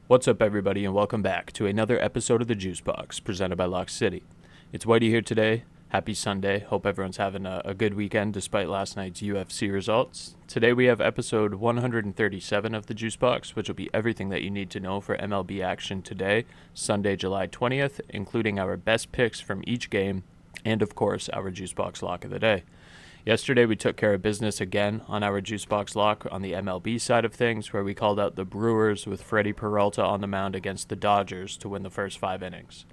What's up, everybody, and welcome back to another episode of the JuiceBox presented by LOCKCITY. It's Wighty here today. Happy Sunday. Hope everyone's having a good weekend despite last night's UFC results. Today we have episode 137 of the JuiceBox, which will be everything that you need to know for MLB action today, Sunday, July 20th, including our best picks from each game and, of course, our JuiceBox Lock of the day. Yesterday, we took care of business again on our JuiceBox Lock on the MLB side of things, where we called out the Brewers with Freddy Peralta on the mound against the Dodgers to win the first 5 innings.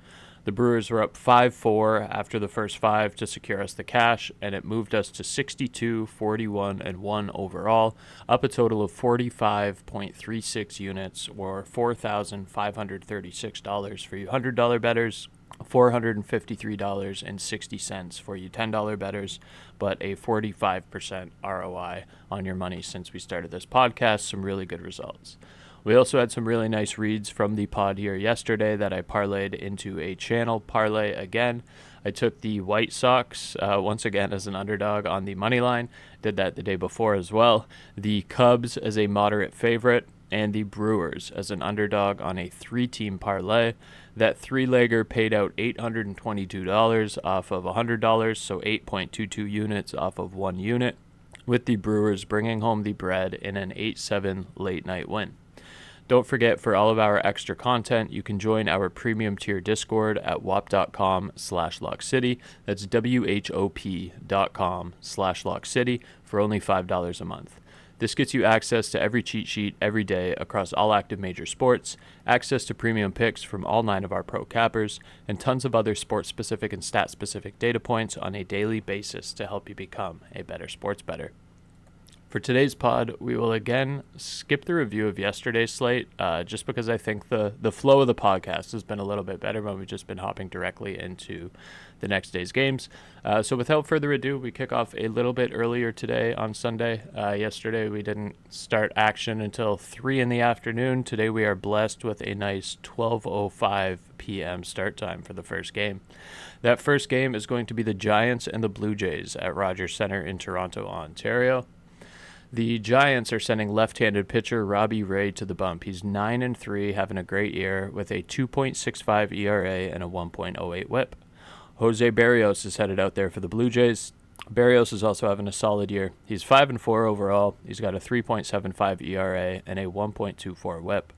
The Brewers were up 5-4 after the first 5 to secure us the cash, and it moved us to 62, 41, and 1 overall, up a total of 45.36 units, or $4,536 for you $100 bettors, $453.60 for you $10 bettors, but a 45% ROI on your money since we started this podcast. Some really good results. We also had some really nice reads from the pod here yesterday that I parlayed into a channel parlay again. I took the White Sox once again as an underdog on the money line. Did that the day before as well. The Cubs as a moderate favorite, and the Brewers as an underdog on a 3-team parlay. That 3-legger paid out $822 off of $100, so 8.22 units off of 1 unit, with the Brewers bringing home the bread in an 8-7 late-night win. Don't forget, for all of our extra content, you can join our premium tier Discord at whop.com/LockCity. That's WHOP.com/LockCity for only $5 a month. This gets you access to every cheat sheet every day across all active major sports, access to premium picks from all 9 of our pro cappers, and tons of other sport-specific and stat-specific data points on a daily basis to help you become a better sports bettor. For today's pod, we will again skip the review of yesterday's slate, just because I think the flow of the podcast has been a little bit better when we've just been hopping directly into the next day's games. So without further ado, we kick off a little bit earlier today on Sunday. Yesterday we didn't start action until 3 in the afternoon. Today we are blessed with a nice 12:05 p.m. start time for the first game. That first game is going to be the Giants and the Blue Jays at Rogers Centre in Toronto, Ontario. The Giants are sending left-handed pitcher Robbie Ray to the bump. He's 9-3, having a great year with a 2.65 ERA and a 1.08 WHIP. Jose Berrios is headed out there for the Blue Jays. Berrios is also having a solid year. He's 5-4 overall. He's got a 3.75 ERA and a 1.24 WHIP.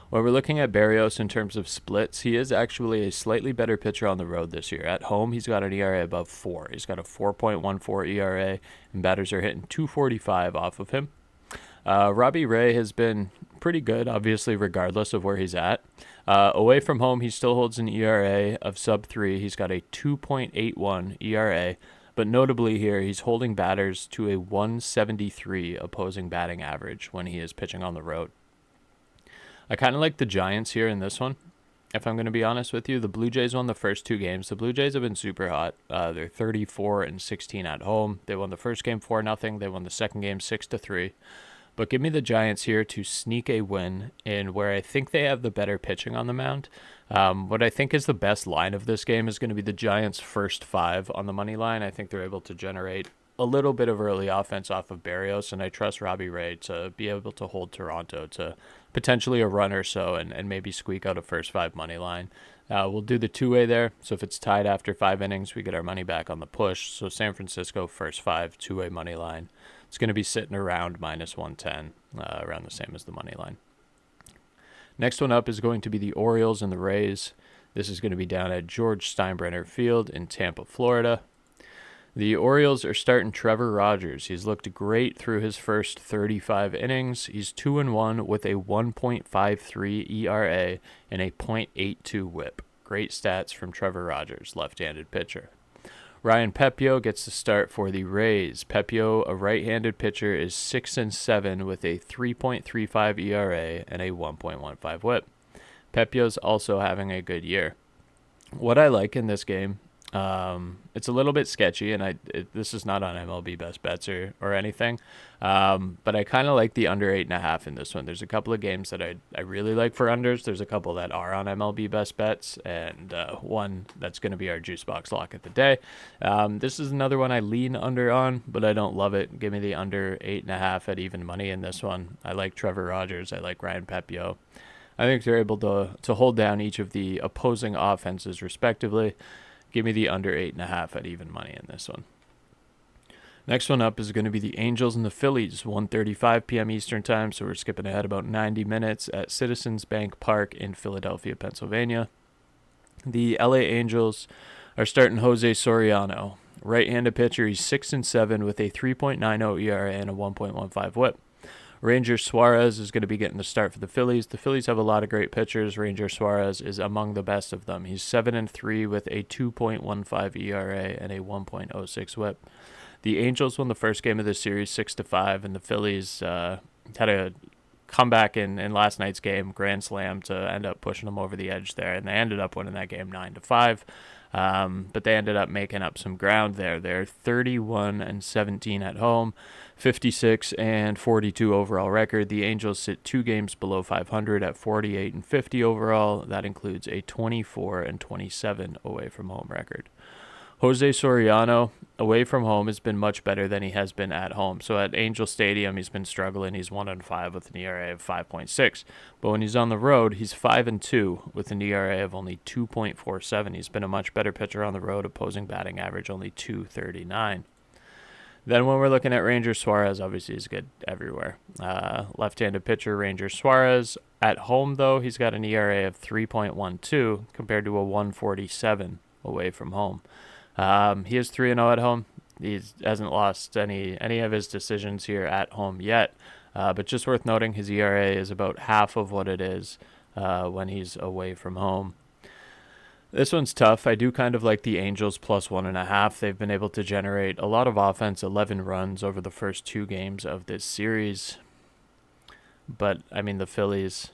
When we're looking at Berrios in terms of splits, he is actually a slightly better pitcher on the road this year. At home, he's got an ERA above 4. He's got a 4.14 ERA, and batters are hitting 245 off of him. Robbie Ray has been pretty good, obviously, regardless of where he's at. Away from home, he still holds an ERA of sub 3. He's got a 2.81 ERA, but notably here, he's holding batters to a 173 opposing batting average when he is pitching on the road. I kind of like the Giants here in this one, if I'm going to be honest with you. The Blue Jays won the first 2 games. The Blue Jays have been super hot. They're 34-16 at home. They won the first game 4-0. They won the second game 6-3. But give me the Giants here to sneak a win in where I think they have the better pitching on the mound. What I think is the best line of this game is going to be the Giants' first 5 on the money line. I think they're able to generate a little bit of early offense off of Berrios, and I trust Robbie Ray to be able to hold Toronto to potentially a run or so and maybe squeak out a first 5 money line. We'll do the 2-way there, so if it's tied after 5 innings, we get our money back on the push. So San Francisco first 5, 2-way money line. It's going to be sitting around minus 110, around the same as the money line. Next one up is going to be the Orioles and the Rays. This is going to be down at George Steinbrenner Field in Tampa, Florida. The Orioles are starting Trevor Rogers. He's looked great through his first 35 innings. He's 2-1 with a 1.53 ERA and a .82 WHIP. Great stats from Trevor Rogers, left-handed pitcher. Ryan Pepiot gets the start for the Rays. Pepiot, a right-handed pitcher, is 6-7 with a 3.35 ERA and a 1.15 WHIP. Pepiot's also having a good year. What I like in this game, it's a little bit sketchy, and this is not on MLB Best Bets or anything, but I kind of like the under 8.5 in this one. There's a couple of games that I really like for unders. There's a couple that are on MLB Best Bets, and one that's going to be our JuiceBox Lock of the day. This is another one I lean under on, but I don't love it. Give me the under 8.5 at even money in this one. I like Trevor Rogers. I like Ryan Pepiot. I think they're able to hold down each of the opposing offenses respectively. Give me the under 8.5 at even money in this one. Next one up is going to be the Angels and the Phillies, 1:35 p.m. Eastern Time, so we're skipping ahead about 90 minutes at Citizens Bank Park in Philadelphia, Pennsylvania. The LA Angels are starting Jose Soriano. Right-handed pitcher, he's 6-7 with a 3.90 ERA and a 1.15 WHIP. Ranger Suarez is going to be getting the start for the Phillies. The Phillies have a lot of great pitchers. Ranger Suarez is among the best of them. He's 7-3 with a 2.15 ERA and a 1.06 WHIP. The Angels won the first game of the series 6-5, and the Phillies had a comeback in last night's game, grand slam, to end up pushing them over the edge there, and they ended up winning that game 9-5. But they ended up making up some ground there. They're 31-17 at home, 56-42 overall record. The Angels sit 2 games below 500 at 48-50 overall. That includes a 24-27 away from home record. Jose Soriano, away from home, has been much better than he has been at home. So at Angel Stadium, he's been struggling. He's 1-5 with an ERA of 5.6. But when he's on the road, he's 5-2 with an ERA of only 2.47. He's been a much better pitcher on the road, opposing batting average only 239. Then when we're looking at Ranger Suarez, obviously he's good everywhere. Left-handed pitcher Ranger Suarez. At home, though, he's got an ERA of 3.12 compared to a 147 away from home. He is 3-0 at home. He hasn't lost any of his decisions here at home yet. But just worth noting, his ERA is about half of what it is when he's away from home. This one's tough. I do kind of like the Angels plus 1.5. They've been able to generate a lot of offense, 11 runs over the first 2 games of this series. But, I mean, the Phillies...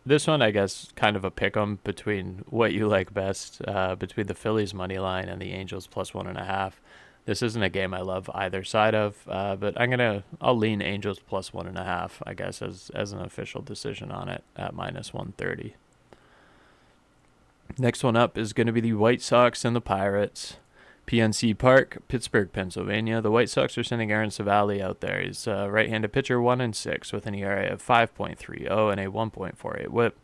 This one, I guess, kind of a pick-em between what you like best, between the Phillies money line and the Angels plus 1.5. This isn't a game I love either side of, but I'll lean Angels plus 1.5, I guess, as an official decision on it at minus 130. Next one up is going to be the White Sox and the Pirates. PNC Park, Pittsburgh, Pennsylvania. The White Sox are sending Aaron Savali out there. He's a right-handed pitcher, 1-6 with an ERA of 5.30 and a 1.48 WHIP.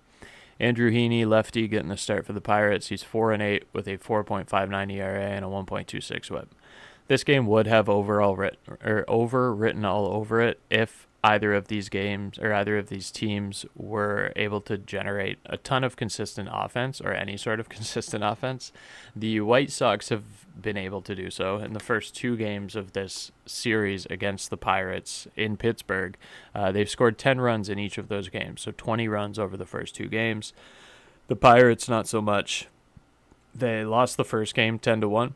Andrew Heaney, lefty, getting the start for the Pirates. He's 4-8 with a 4.59 ERA and a 1.26 WHIP. This game would have overwritten all over it if either of these games or either of these teams were able to generate a ton of consistent offense or any sort of consistent offense. The White Sox have been able to do so in the first 2 games of this series against the Pirates in Pittsburgh. They've scored 10 runs in each of those games, so 20 runs over the first 2 games. The Pirates, not so much. They lost the first game 10-1.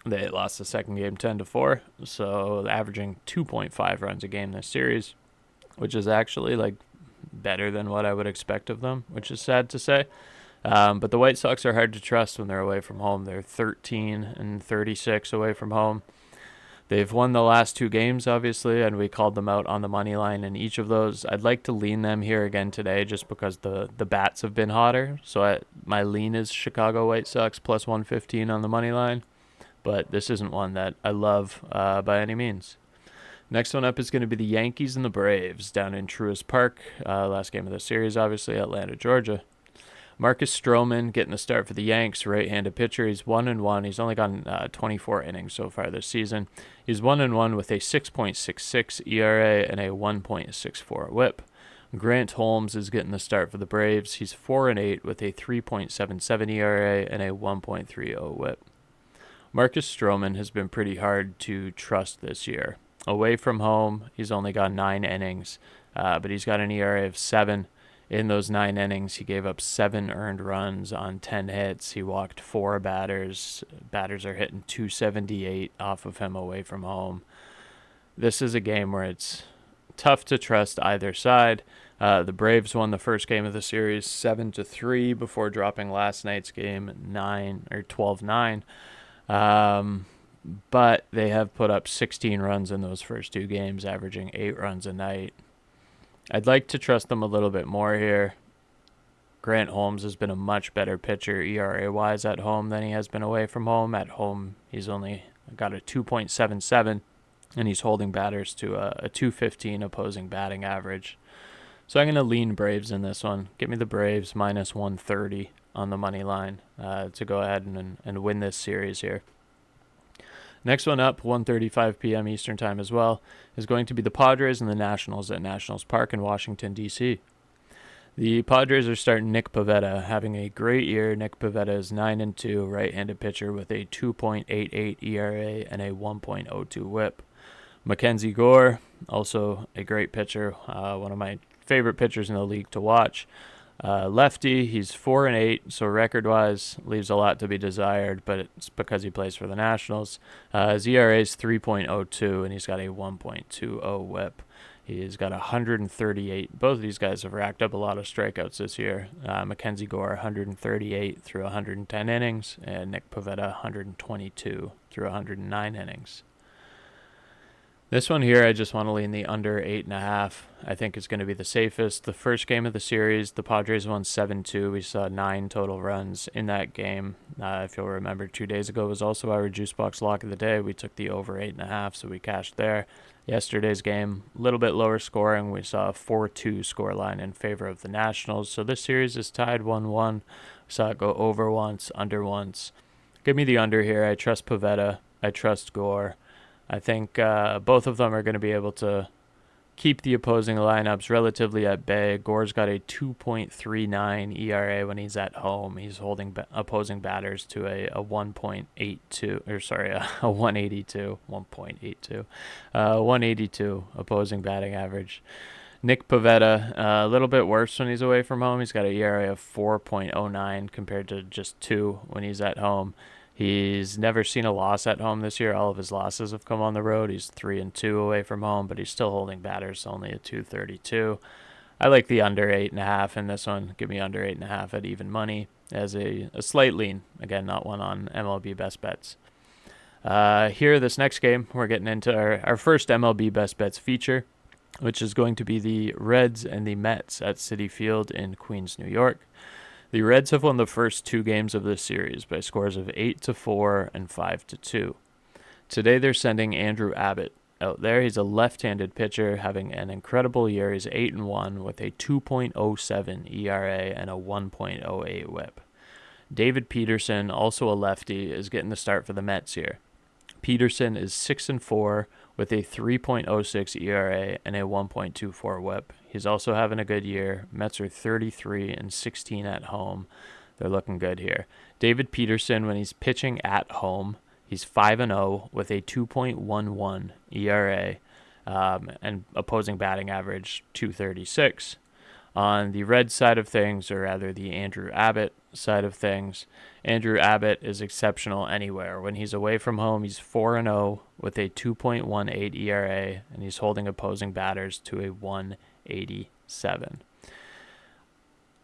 They lost the second game 10-4, so averaging 2.5 runs a game this series, which is actually better than what I would expect of them, which is sad to say. But the White Sox are hard to trust when they're away from home. They're 13-36 away from home. They've won the last 2 games, obviously, and we called them out on the money line in each of those. I'd like to lean them here again today just because the bats have been hotter. So my lean is Chicago White Sox plus 115 on the money line. But this isn't one that I love by any means. Next one up is going to be the Yankees and the Braves down in Truist Park. Last game of the series, obviously, Atlanta, Georgia. Marcus Stroman getting the start for the Yanks, right-handed pitcher. He's 1-1. He's only gone 24 innings so far this season. He's 1-1 with a 6.66 ERA and a 1.64 WHIP. Grant Holmes is getting the start for the Braves. He's 4-8 with a 3.77 ERA and a 1.30 WHIP. Marcus Stroman has been pretty hard to trust this year. Away from home, he's only got 9 innings, but he's got an ERA of 7. In those 9 innings, he gave up 7 earned runs on 10 hits. He walked 4 batters. Batters are hitting 278 off of him away from home. This is a game where it's tough to trust either side. The Braves won the first game of the series 7-3 before dropping last night's game 12-9. But they have put up 16 runs in those first 2 games, averaging 8 runs a night. I'd like to trust them a little bit more here. Grant Holmes has been a much better pitcher ERA-wise at home than he has been away from home. At home, he's only got a 2.77, and he's holding batters to a 215 opposing batting average. So I'm going to lean Braves in this one. Give me the Braves minus 130 on the money line to go ahead and win this series here. Next one up, 1:35 p.m. Eastern Time as well, is going to be the Padres and the Nationals at Nationals Park in Washington, D.C. The Padres are starting Nick Pivetta, having a great year. Nick Pivetta is 9-2, right-handed pitcher with a 2.88 ERA and a 1.02 WHIP. Mackenzie Gore, also a great pitcher, one of my favorite pitchers in the league to watch. Lefty, he's 4-8, so record-wise leaves a lot to be desired, but it's because he plays for the Nationals. His ERA is 3.02, and he's got a 1.20 WHIP. He's got 138. Both of these guys have racked up a lot of strikeouts this year. Mackenzie Gore, 138 through 110 innings, and Nick Pivetta, 122 through 109 innings. This one here, I just want to lean the under 8.5. I think it's going to be the safest. The first game of the series, the Padres won 7-2. We saw 9 total runs in that game. If you'll remember, 2 days ago was also our JuiceBox Lock of the day. We took the over 8.5, so we cashed there. Yesterday's game, a little bit lower scoring. We saw a 4-2 scoreline in favor of the Nationals. So this series is tied 1-1. We saw it go over once, under once. Give me the under here. I trust Pivetta. I trust Gore. I think both of them are going to be able to keep the opposing lineups relatively at bay. Gore's got a 2.39 ERA when he's at home. He's holding opposing batters to a 1.82, or sorry, a 182, 1.82, 182 opposing batting average. Nick Pivetta, a little bit worse when he's away from home. He's got an ERA of 4.09 compared to just 2 when he's at home. He's never seen a loss at home this year. All of his losses have come on the road. He's 3-2 away from home, but he's still holding batters only at 232. I like the under 8.5 in this one. Give me under 8.5 at even money as a slight lean. Again, not one on MLB Best Bets. Here, this next game, we're getting into our first MLB Best Bets feature, which is going to be the Reds and the Mets at Citi Field in Queens, New York. The Reds have won the first 2 games of this series by scores of 8-4 and 5-2. Today they're sending Andrew Abbott out there. He's a left-handed pitcher having an incredible year. He's 8-1 with a 2.07 ERA and a 1.08 WHIP. David Peterson, also a lefty, is getting the start for the Mets here. Peterson is 6-4 with a 3.06 ERA and a 1.24 WHIP. He's also having a good year. Mets are 33-16 at home. They're looking good here. David Peterson, when he's pitching at home, he's 5-0 with a 2.11 ERA and opposing batting average 236. On the Red side of things, or rather the Andrew Abbott side of things, Andrew Abbott is exceptional anywhere. When he's away from home, he's 4-0 with a 2.18 ERA, and he's holding opposing batters to a 187.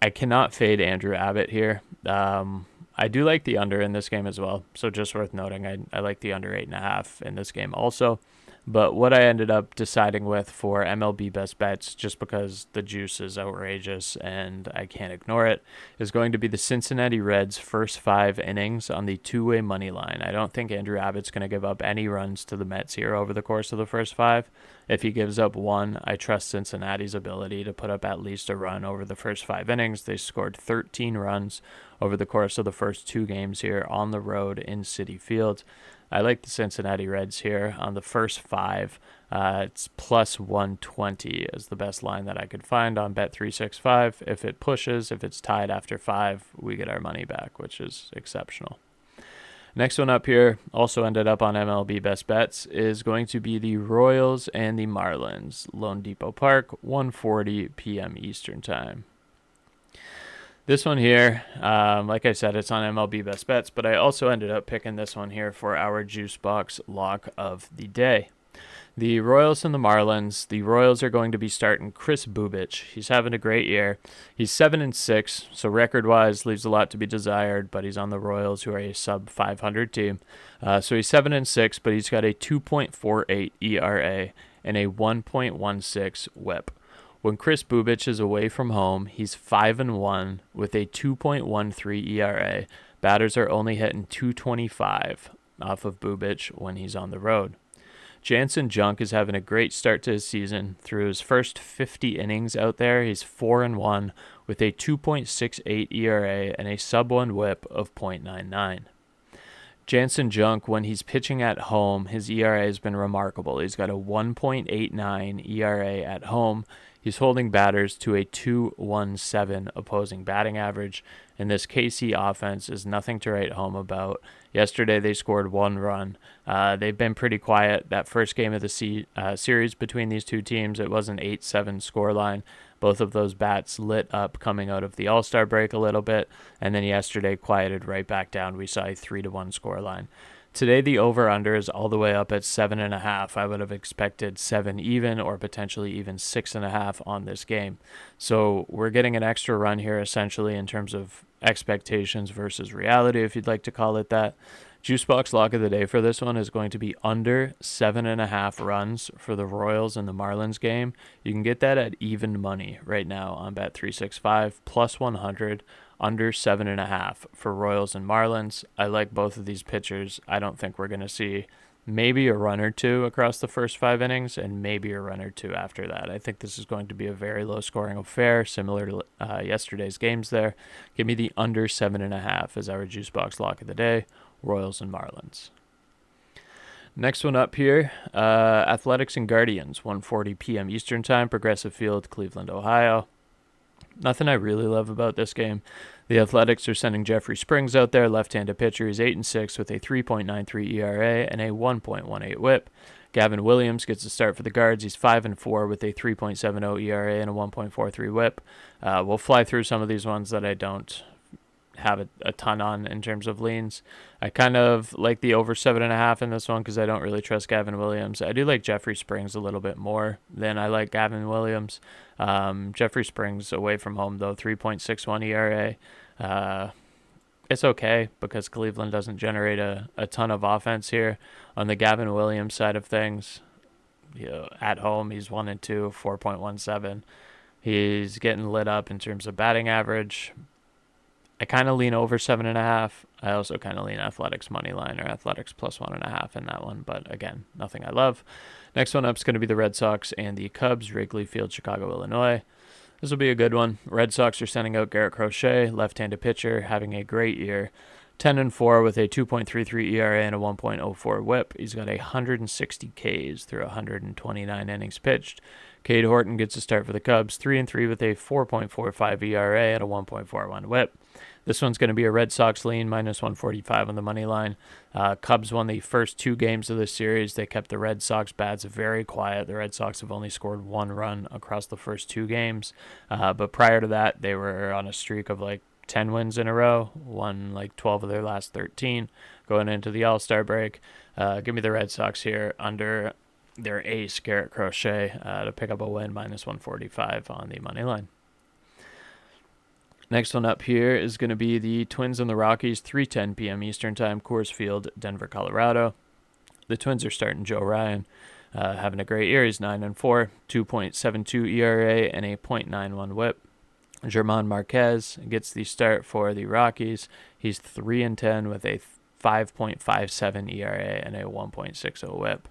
I cannot fade Andrew Abbott here. I do like the under in this game as well, so just worth noting, I like the under 8.5 in this game also. But what I ended up deciding with for MLB Best Bets, just because the juice is outrageous and I can't ignore it, is going to be the Cincinnati Reds' first 5 innings on the 2-way money line. I don't think Andrew Abbott's going to give up any runs to the Mets here over the course of the first 5. If he gives up 1, I trust Cincinnati's ability to put up at least a run over the first 5 innings. They scored 13 runs over the course of the first 2 games here on the road in Citi Field. I like the Cincinnati Reds here on the first 5. It's plus 120 is the best line that I could find on Bet365. If it pushes, if it's tied after 5, we get our money back, which is exceptional. Next one up here, also ended up on MLB Best Bets, is going to be the Royals and the Marlins. Lone Depot Park, 1:40 p.m. Eastern Time. This one here, like I said, it's on MLB Best Bets, but I also ended up picking this one here for our JuiceBox Lock of the day. The Royals and the Marlins. The Royals are going to be starting Kris Bubic. He's having a great year. He's 7-6, so record-wise leaves a lot to be desired, but he's on the Royals, who are a sub-500 team. So he's 7-6, but he's got a 2.48 ERA and a 1.16 WHIP. When Kris Bubic is away from home, he's 5-1 with a 2.13 ERA. Batters are only hitting 225 off of Bubic when he's on the road. Jansen Junk is having a great start to his season. Through his first 50 innings out there, he's 4-1 with a 2.68 ERA and a sub-1 whip of .99. Jansen Junk, when he's pitching at home, his ERA has been remarkable. He's got a 1.89 ERA at home. He's holding batters to a 2.17 opposing batting average, and this KC offense is nothing to write home about. Yesterday, they scored 1 run. They've been pretty quiet. That first game of the series between these two teams, it was an 8-7 scoreline. Both of those bats lit up coming out of the All-Star break a little bit, and then yesterday quieted right back down. We saw a 3-1 scoreline. Today, the over-under is all the way up at 7.5. I would have expected 7 even or potentially even 6.5 on this game. So we're getting an extra run here essentially in terms of expectations versus reality, if you'd like to call it that. JuiceBox Lock of the day for this one is going to be under 7.5 runs for the Royals and the Marlins game. You can get that at even money right now on Bet365 plus 100. Under 7.5 for Royals and Marlins. I like both of these pitchers. I don't think we're going to see maybe a run or two across the first 5 innings and maybe a run or two after that. I think this is going to be a very low-scoring affair, similar to yesterday's games there. Give me the under 7.5 as our juice box lock of the day, Royals and Marlins. Next one up here, Athletics and Guardians, 1:40 p.m. Eastern Time, Progressive Field, Cleveland, Ohio. Nothing I really love about this game. The Athletics are sending Jeffrey Springs out there, left-handed pitcher. He's 8-6 with a 3.93 ERA and a 1.18 whip. Gavin Williams gets a start for the Guards. He's 5-4 with a 3.70 ERA and a 1.43 whip. We'll fly through some of these ones that I don't have a ton on in terms of leans. I kind of like the over 7.5 in this one because I don't really trust Gavin Williams. I do like Jeffrey Springs a little bit more than I like Gavin Williams. Jeffrey Springs away from home, though, 3.61 ERA. It's okay because Cleveland doesn't generate a ton of offense here. On the Gavin Williams side of things, at home, he's 1-2, 4.17. He's getting lit up in terms of batting average. I kind of lean over 7.5. I also kind of lean Athletics money line or Athletics plus 1.5 in that one. But again, nothing I love. Next one up is going to be the Red Sox and the Cubs, Wrigley Field, Chicago, Illinois. This will be a good one. Red Sox are sending out Garrett Crochet, left-handed pitcher, having a great year. 10-4 with a 2.33 ERA and a 1.04 whip. He's got 160 Ks through 129 innings pitched. Cade Horton gets a start for the Cubs, 3-3 with a 4.45 ERA and a 1.41 whip. This one's going to be a Red Sox lean, minus 145 on the money line. Cubs won the first 2 games of this series. They kept the Red Sox bats very quiet. The Red Sox have only scored 1 run across the first 2 games. But prior to that, they were on a streak of 10 wins in a row, won 12 of their last 13 going into the All-Star break. Give me the Red Sox here under their ace, Garrett Crochet, to pick up a win, minus 145 on the money line. Next one up here is going to be the Twins and the Rockies, 3:10 p.m. Eastern Time, Coors Field, Denver, Colorado. The Twins are starting Joe Ryan, having a great year. He's 9-4, 2.72 ERA and a .91 whip. German Marquez gets the start for the Rockies. He's 3-10 with a 5.57 ERA and a 1.60 whip.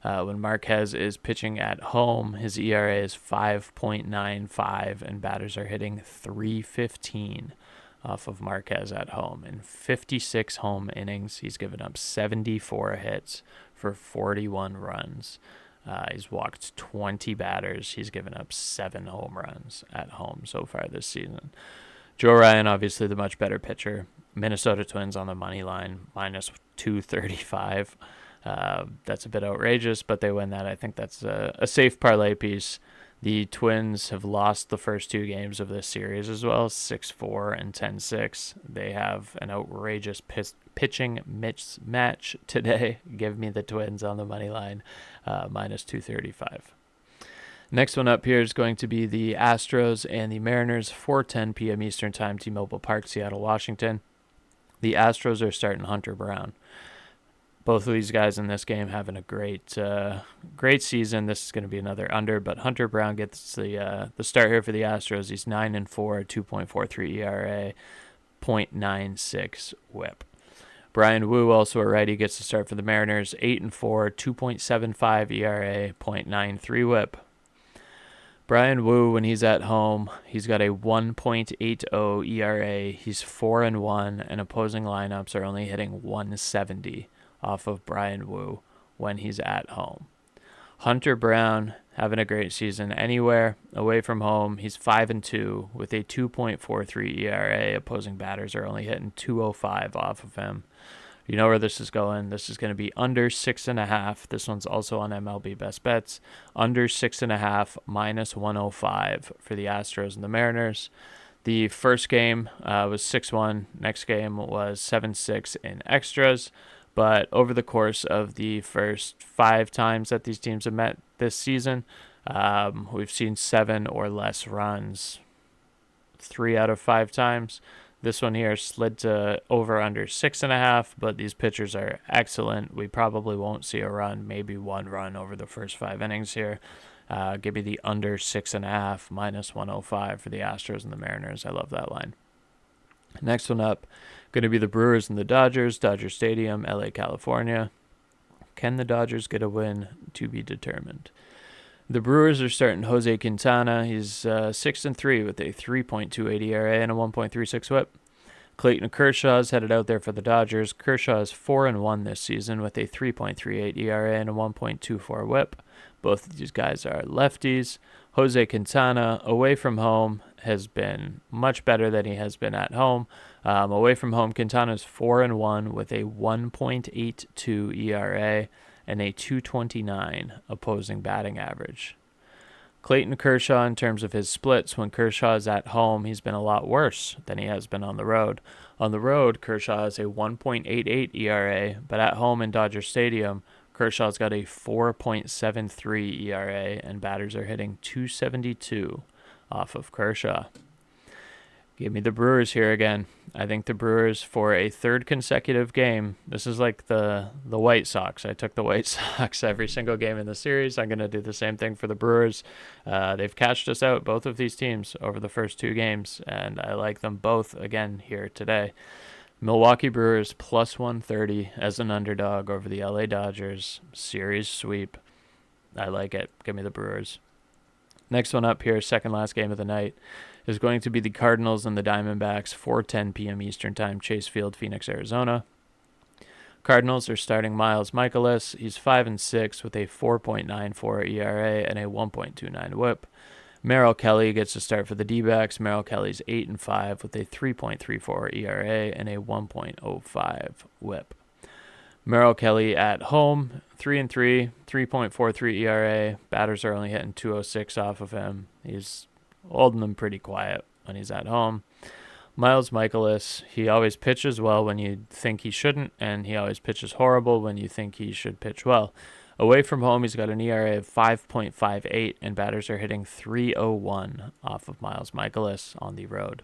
When Marquez is pitching at home, his ERA is 5.95, and batters are hitting .315 off of Marquez at home. In 56 home innings, he's given up 74 hits for 41 runs. He's walked 20 batters. He's given up 7 home runs at home so far this season. Joe Ryan, obviously the much better pitcher. Minnesota Twins on the money line, minus 235. That's a bit outrageous, but they win that. I think that's a safe parlay piece. The Twins have lost the first 2 games of this series as well, 6-4 and 10-6. They have an outrageous pitching mismatch today. Give me the Twins on the money line, minus 235. Next one up here is going to be the Astros and the Mariners, 4:10 p.m. Eastern Time, T-Mobile Park, Seattle, Washington. The Astros are starting Hunter Brown. Both of these guys in this game having a great season. This is going to be another under, but Hunter Brown gets the start here for the Astros. He's 9-4, 2.43 ERA, .96 whip. Brian Wu, also a righty, gets to start for the Mariners. 8-4, 2.75 ERA, .93 WHIP. Brian Wu, when he's at home, he's got a 1.80 ERA. He's 4-1, and opposing lineups are only hitting 170 off of Brian Wu when he's at home. Hunter Brown having a great season anywhere. Away from home, he's 5-2 with a 2.43 ERA. Opposing batters are only hitting 205 off of him. You know where this is going. This is going to be under 6.5. This one's also on MLB Best Bets. Under 6.5, -105 for the Astros and the Mariners. The first game was 6-1. Next game was 7-6 in extras. But over the course of the first 5 times that these teams have met this season, we've seen 7 or less runs 3 out of 5 times. This one here slid to over under 6.5, but these pitchers are excellent. We probably won't see a run, maybe 1 run over the first 5 innings here. Give me the under 6.5, -105 for the Astros and the Mariners. I love that line. Next one up, going to be the Brewers and the Dodgers, Dodger Stadium, LA, California. Can the Dodgers get a win? To be determined. The Brewers are starting Jose Quintana. He's 6-3 with a 3.28 ERA and a 1.36 WHIP. Clayton Kershaw's headed out there for the Dodgers. Kershaw is 4-1 this season with a 3.38 ERA and a 1.24 WHIP. Both of these guys are lefties. Jose Quintana, away from home, has been much better than he has been at home. Away from home, Quintana's 4-1 with a 1.82 ERA and a 229 opposing batting average. Clayton Kershaw, in terms of his splits, when Kershaw is at home, he's been a lot worse than he has been on the road. On the road, Kershaw has a 1.88 ERA, but at home in Dodger Stadium, Kershaw's got a 4.73 ERA, and batters are hitting 272 off of Kershaw. Give me the Brewers here again. I think the Brewers, for a 3rd consecutive game, this is like the White Sox. I took the White Sox every single game in the series. I'm going to do the same thing for the Brewers. They've cashed us out, both of these teams, over the first 2 games, and I like them both again here today. Milwaukee Brewers +130 as an underdog over the LA Dodgers. Series sweep. I like it. Give me the Brewers. Next one up here, second last game of the night, is going to be the Cardinals and the Diamondbacks, 4:10 p.m. Eastern Time, Chase Field, Phoenix, Arizona. Cardinals are starting Miles Mikolas. He's 5-6 with a 4.94 ERA and a 1.29 WHIP. Merrill Kelly gets to start for the D-backs. Merrill Kelly's 8-5 with a 3.34 ERA and a 1.05 WHIP. Merrill Kelly at home, 3-3, 3.43 ERA. Batters are only hitting 206 off of him. He's holding them pretty quiet when he's at home. Miles Mikolas, he always pitches well when you think he shouldn't, and he always pitches horrible when you think he should pitch well. Away from home, he's got an ERA of 5.58, and batters are hitting 301 off of Miles Mikolas on the road.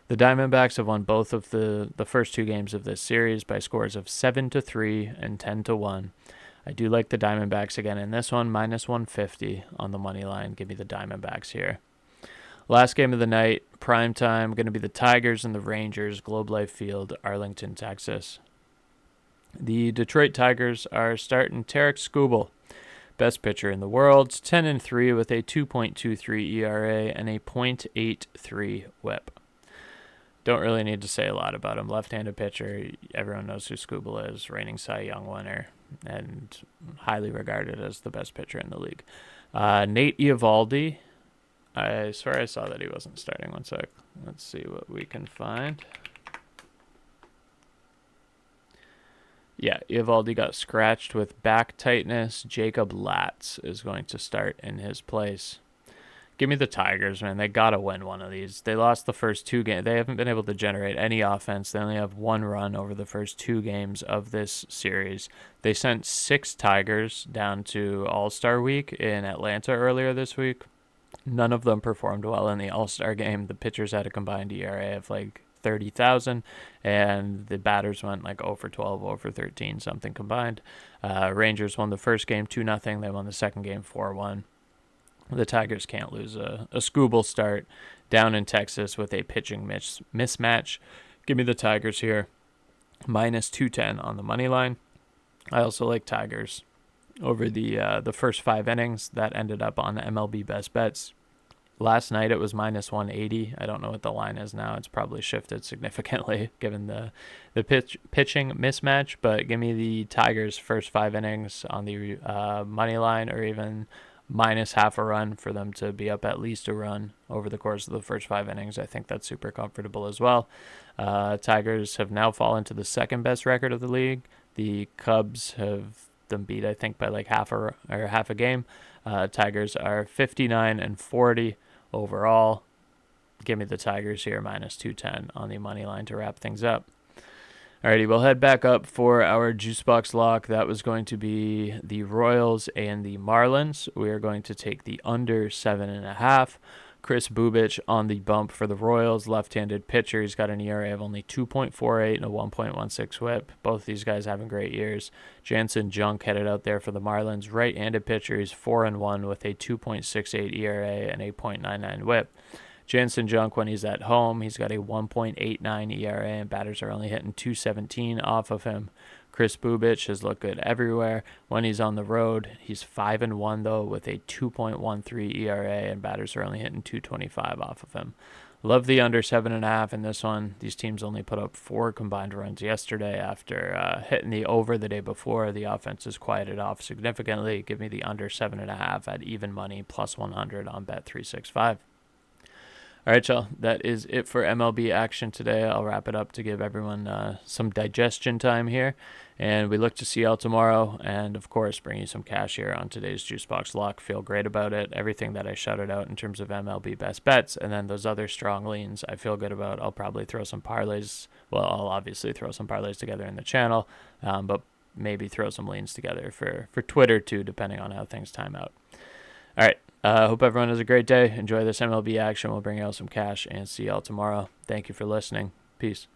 The Diamondbacks have won both of the first 2 games of this series by scores of 7-3 and 10-1. I do like the Diamondbacks again in this one, -150 on the money line. Give me the Diamondbacks here. Last game of the night, prime time, going to be the Tigers and the Rangers, Globe Life Field, Arlington, Texas. The Detroit Tigers are starting Tarek Skubal, best pitcher in the world, 10-3 with a 2.23 ERA and a .83 WHIP. Don't really need to say a lot about him. Left-handed pitcher, everyone knows who Skubal is, reigning Cy Young winner, and highly regarded as the best pitcher in the league. Nate Eovaldi, I swear I saw that he wasn't starting. One sec. Let's see what we can find. Yeah, Eovaldi got scratched with back tightness. Jacob Latz is going to start in his place. Give me the Tigers, man. They got to win one of these. They lost the first 2 games. They haven't been able to generate any offense. They only have 1 run over the first 2 games of this series. They sent 6 Tigers down to All-Star Week in Atlanta earlier this week. None of them performed well in the All-Star game. The pitchers had a combined ERA of like 30,000, and the batters went like 0 for 12, 0 for 13, something combined. Rangers won the first game 2-0. They won the second game 4-1. The Tigers can't lose a Skubal start down in Texas with a pitching mismatch. Give me the Tigers here. minus 210 on the money line. I also like Tigers over the first 5 innings. That ended up on MLB Best Bets. Last night it was minus 180. I don't know what the line is now. It's probably shifted significantly given the pitching mismatch. But give me the Tigers first 5 innings on the money line, or even minus half a run for them to be up at least a run over the course of the first 5 innings. I think that's super comfortable as well. Tigers have now fallen to the second best record of the league. The Cubs have them beat, I think, by like half a game. Tigers are 59-40 overall. Give me the Tigers here, minus 210 on the money line to wrap things up. Alrighty, we'll head back up for our JuiceBox Lock. That was going to be the Royals and the Marlins. We are going to take the under 7.5. Chris Bubich on the bump for the Royals, left-handed pitcher. He's got an ERA of only 2.48 and a 1.16 whip. Both these guys having great years. Jansen Junk headed out there for the Marlins, right-handed pitcher. He's 4-1 with a 2.68 ERA and 8.99 whip. Jansen Junk, when he's at home, he's got a 1.89 ERA, and batters are only hitting 217 off of him. Chris Bubich has looked good everywhere. When he's on the road, he's 5-1 though, with a 2.13 ERA, and batters are only hitting 225 off of him. Love the under 7.5 in this one. These teams only put up 4 combined runs yesterday after hitting the over the day before. The offense has quieted off significantly. Give me the under 7.5 at even money, plus 100 on Bet365. All right, y'all. That is it for MLB action today. I'll wrap it up to give everyone some digestion time here. And we look to see y'all tomorrow. And, of course, bring you some cash here on today's JuiceBox Lock. Feel great about it. Everything that I shouted out in terms of MLB best bets. And then those other strong leans I feel good about. I'll probably throw some parlays. Well, I'll obviously throw some parlays together in the channel. But maybe throw some leans together for Twitter, too, depending on how things time out. All right. Hope everyone has a great day. Enjoy this MLB action. We'll bring y'all some cash and see y'all tomorrow. Thank you for listening. Peace.